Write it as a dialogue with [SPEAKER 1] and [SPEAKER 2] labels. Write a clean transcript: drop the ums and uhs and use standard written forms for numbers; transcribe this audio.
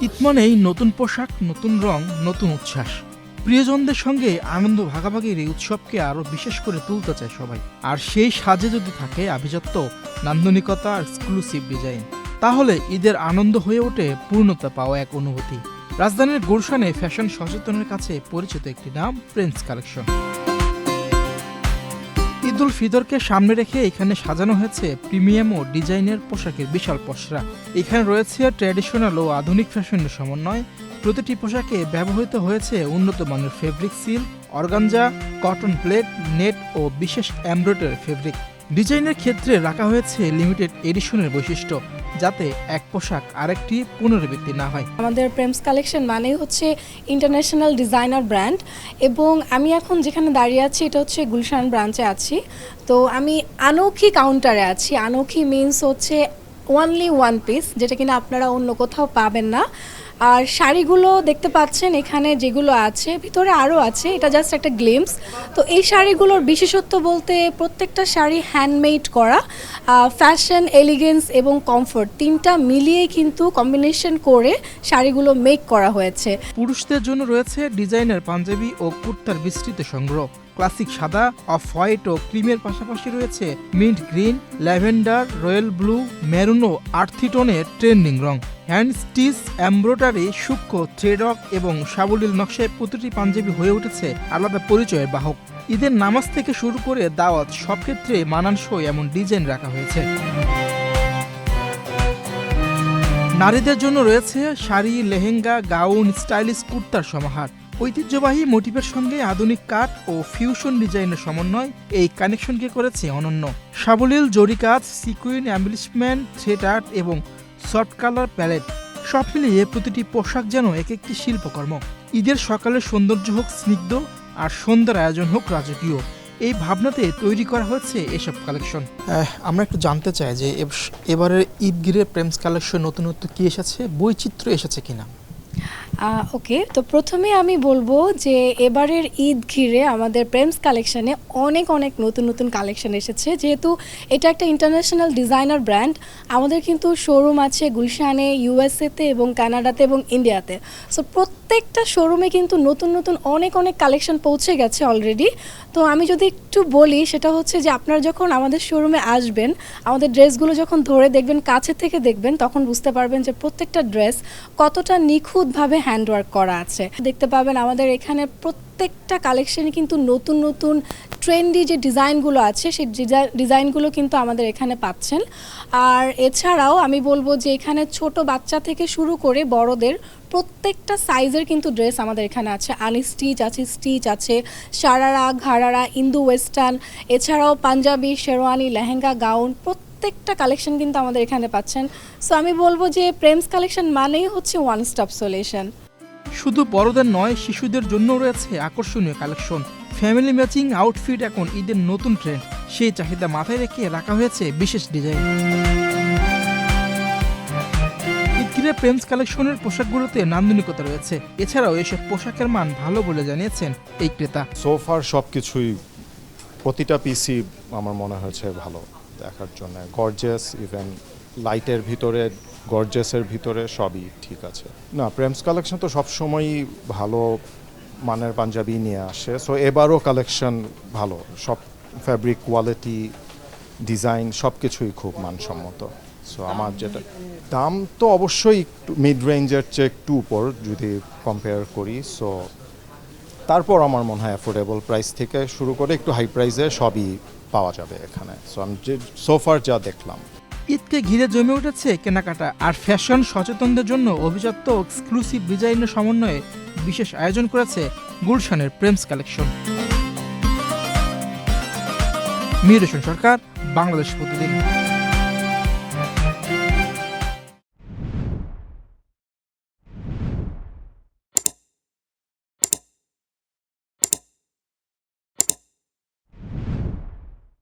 [SPEAKER 1] ঈদ মানেই নতুন পোশাক, নতুন রং, নতুন উচ্ছ্বাস। প্রিয়জনদের সঙ্গে আনন্দ ভাগাভাগির এই উৎসবকে আরো বিশেষ করে তুলতে চায় সবাই। আর সেই সাজে যদি থাকে আভিজাত্য, নান্দনিকতা আর এক্সক্লুসিভ ডিজাইন, তাহলে ঈদের আনন্দ হয়ে ওঠে পূর্ণতা পাওয়া এক অনুভূতি। রাজধানীর গুলশানে ফ্যাশন সচেতনের কাছে পরিচিত একটি নাম প্রিন্স কালেকশন। ঈদ উল ফিতরকে সামনে রেখে এখানে সাজানো হয়েছে প্রিমিয়াম ও ডিজাইনের পোশাকের বিশাল পসরা। এখানে রয়েছে ট্র্যাডিশনাল ও আধুনিক ফ্যাশনের সমন্বয়। প্রতিটি পোশাকে ব্যবহৃত হয়েছে উন্নত মানের fabric silk, organza, cotton plate, net ও বিশেষ এমব্রয়ডারি ফেব্রিক। ডিজাইনের ক্ষেত্রে রাখা হয়েছে লিমিটেড এডিশনের বৈশিষ্ট্য, যাতে এক পোশাক আরেকটি পুনরাবৃত্তি না হয়।
[SPEAKER 2] আমাদের প্রেমস কালেকশন মানেই হচ্ছে ইন্টারন্যাশনাল ডিজাইনার ব্র্যান্ড, এবং আমি এখন যেখানে দাঁড়িয়ে আছি এটা হচ্ছে গুলশান ব্রাঞ্চে আছি। তো আমি আনোখি কাউন্টারে আছি। আনোখি মিনস হচ্ছে ওয়ানলি ওয়ান পিস, যেটা কিনা আপনারা অন্য কোথাও পাবেন না। আর শাড়িগুলো দেখতে পাচ্ছেন এখানে যেগুলো আছে, ভিতরে আরও আছে, এটা জাস্ট একটা গ্লিমস। তো এই শাড়িগুলোর বিশেষত্ব বলতে প্রত্যেকটা শাড়ি হ্যান্ডমেড করা। ফ্যাশন, এলিগেন্স এবং কমফোর্ট তিনটা মিলিয়েই কিন্তু কম্বিনেশন করে শাড়িগুলো মেক করা হয়েছে।
[SPEAKER 1] পুরুষদের জন্য রয়েছে ডিজাইনার পাঞ্জাবি ও কুর্তার বিস্তৃত সংগ্রহ। ক্লাসিক সাদা, অফ হোয়াইট ও ক্রিমের পাশাপাশি রয়েছে mint green, lavender, royal blue, maroon ও আর্থি টোনের ট্রেন্ডিং রং। হ্যান্ড স্টিচ, এমব্রয়ডারি, সূক্ষ্ম থ্রেডক এবং সাবলীল নকশায় প্রতিটি পাঞ্জাবি হয়ে উঠেছে আলাদা পরিচয়ের বাহক। ঈদের নামাজ থেকে শুরু করে দাওয়াত, সব ক্ষেত্রে মানানসই এমন ডিজাইন রাখা হয়েছে। নারীদের জন্য রয়েছে শাড়ি, লেহেঙ্গা, গাউন, স্টাইলিশ কুর্তার সমাহার। ঐতিহ্যবাহী মোটিভের সঙ্গে আধুনিক কাট ও ফিউশন ডিজাইনের সমন্বয় এই কানেকশনকে করেছে অনন্য। সাবলীল জরি কাজ, সিকুইন, অ্যাম্বলিশমেন্ট, থ্রেড আর্ট এবং সফট কালার প্যালেট, সব মিলিয়ে প্রতিটি পোশাক যেন এক একটি শিল্পকর্ম। ঈদের সকালের সৌন্দর্য হোক স্নিগ্ধ, আর সন্ধ্যার আয়োজন হোক রাজকীয়, এই ভাবনাতে তৈরি করা হয়েছে এসব কালেকশন। আমরা একটু জানতে চাই যে এবারের ঈদ ঘিরে প্রেমস কালেকশন নতুনত্ব কি এসেছে, বৈচিত্র্য এসেছে কিনা?
[SPEAKER 2] ওকে, তো প্রথমে আমি বলবো যে এবারের ঈদ ঘিরে আমাদের প্রেমস কালেকশনে অনেক নতুন নতুন কালেকশন এসেছে। যেহেতু এটা একটা ইন্টারন্যাশনাল ডিজাইনার ব্র্যান্ড, আমাদের কিন্তু শোরুম আছে গুলশানে, ইউএসএতে এবং কানাডাতে এবং ইন্ডিয়াতে। সো প্রত্যেকটা শোরুমে কিন্তু নতুন অনেক কালেকশন পৌঁছে গেছে অলরেডি। তো আমি যদি একটু বলি, সেটা হচ্ছে যে আপনারা যখন আমাদের শোরুমে আসবেন, আমাদের ড্রেসগুলো যখন ধরে দেখবেন, কাছে থেকে দেখবেন, তখন বুঝতে পারবেন যে প্রত্যেকটা ড্রেস কতটা নিখুঁতভাবে হ্যান্ডওয়ার্ক করা আছে। দেখতে পাবেন আমাদের এখানে প্রত্যেকটা কালেকশনে কিন্তু নতুন ট্রেন্ডি যে ডিজাইনগুলো আছে, সেই ডিজাইনগুলো কিন্তু আমাদের এখানে পাচ্ছেন। আর এছাড়াও আমি বলবো যে এখানে ছোট বাচ্চা থেকে শুরু করে বড়দের প্রত্যেকটা সাইজের কিন্তু ড্রেস আমাদের এখানে আছে। আনস্টিচ আছে, স্টিচ আছে, সারারা, ঘাড়ারা, ইন্দো ওয়েস্টার্ন, এছাড়াও পাঞ্জাবি, শেরওয়ানি, লেহেঙ্গা, গাউন, প্রত্যেকটা কালেকশন কিন্তু আমাদের এখানে পাচ্ছেন। সো আমি বলবো যে প্রেমস কালেকশন মানেই হচ্ছে ওয়ান স্টপ সলিউশন।
[SPEAKER 1] শুধু বড়দের নয়, শিশুদের জন্য রয়েছে আকর্ষণীয় কালেকশন। ফ্যামিলি ম্যাচিং আউটফিট এখন ঈদের নতুন ট্রেন্ড, সেই চাহিদা মাথায় রেখে রাখা হয়েছে বিশেষ ডিজাইন। ঈদ ঘিরে প্রেমস কালেকশনের পোশাকগুলোতে নান্দনিকতা রয়েছে। এছাড়াও এসব পোশাকের মান ভালো বলে জানিয়েছেন এই ক্রেতা।
[SPEAKER 3] সোফার সবকিছুই, প্রতিটা পিসি আমার মনে হয়েছে ভালো দেখার জন্য। গর্জিয়াস, ইভেন লাইটের ভিতরে, গর্জিয়াসের ভিতরে সবই ঠিক আছে। না, প্রেমস কালেকশন তো সবসময়ই ভালো মানের পাঞ্জাবি নিয়ে আসে। সো এবারও কালেকশন ভালো, সব ফ্যাব্রিক, কোয়ালিটি, ডিজাইন সব কিছুই খুব মানসম্মত। সো আমার যেটা দাম তো অবশ্যই একটু মিড রেঞ্জের চেয়ে একটু উপর যদি কম্পেয়ার করি। সো তারপর আমার মনে হয় অ্যাফোর্ডেবল প্রাইস থেকে শুরু করে একটু হাই প্রাইসে সবই পাওয়া যাবে এখানে। সো আমি যে সোফার যা দেখলাম।
[SPEAKER 1] ঈদকে ঘিরে জমে উঠেছে কেনাকাটা, আর ফ্যাশন সচেতনদের জন্য অভিজাত্য এক্সক্লুসিভ ডিজাইনের সমন্বয়ে বিশেষ আয়োজন করেছে গুলশানের প্রেমস কালেকশন। মিহির হোসেন সরকার, বাংলাদেশ প্রতিদিন।